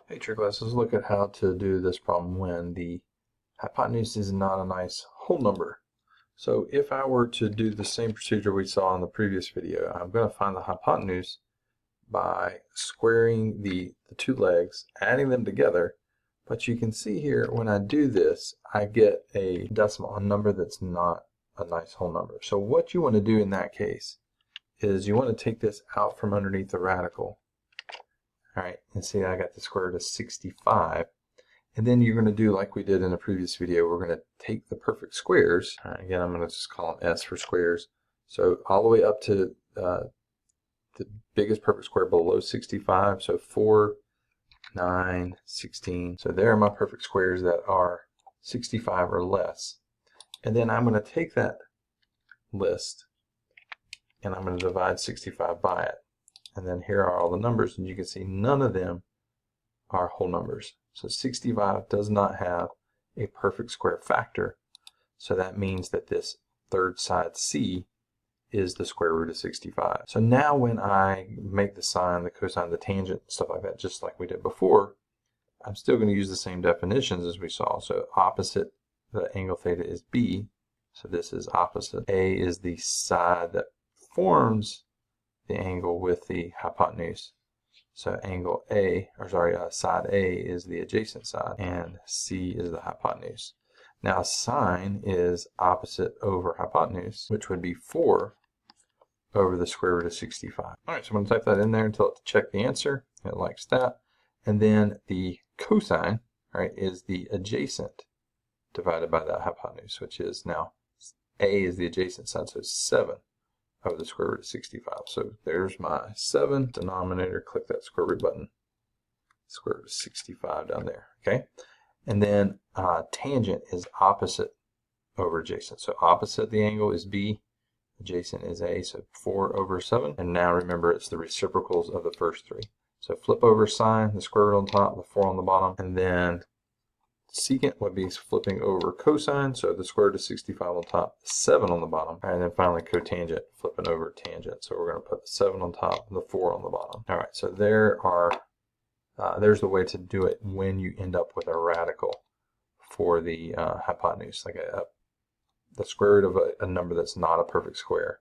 Hey trig class, let's look at how to do this problem when the hypotenuse is not a nice whole number. So if I were to do the same procedure we saw in the previous video, I'm going to find the hypotenuse by squaring the two legs, adding them together. But you can see here when I do this, I get a decimal, a number that's not a nice whole number. So what you want to do in that case is you want to take this out from underneath the radical. All right, and see I got the square root of 65. And then you're going to do like we did in the previous video. We're going to take the perfect squares. All right, again, I'm going to just call them S for squares. So all the way up to the biggest perfect square below 65. So 4, 9, 16. So there are my perfect squares that are 65 or less. And then I'm going to take that list and I'm going to divide 65 by it. And then here are all the numbers, and you can see none of them are whole numbers. So 65 does not have a perfect square factor. So that means that this third side C is the square root of 65. So now when I make the sine, the cosine, the tangent, stuff like that, just like we did before, I'm still going to use the same definitions as we saw. So opposite the angle theta is B. So this is opposite. A is the side that forms the angle with the hypotenuse. So angle A, side A is the adjacent side, and C is the hypotenuse. Now sine is opposite over hypotenuse, which would be 4 over the square root of 65. All right, so I'm going to type that in there and tell it to check the answer. It likes that. And then the cosine, right, is the adjacent divided by that hypotenuse, which is now A is the adjacent side, so it's 7 over the square root of 65. So there's my 7 denominator. Click that square root button. Square root of 65 down there. Okay. And then tangent is opposite over adjacent. So opposite the angle is B. Adjacent is A. So 4 over 7. And now remember it's the reciprocals of the first three. So flip over sine, the square root on top, the 4 on the bottom. And then secant would be flipping over cosine, so the square root of 65 on top, 7 on the bottom, and then finally cotangent, flipping over tangent. So we're going to put the 7 on top and the 4 on the bottom. All right, so there's the way to do it when you end up with a radical for the hypotenuse, like the square root of a number that's not a perfect square.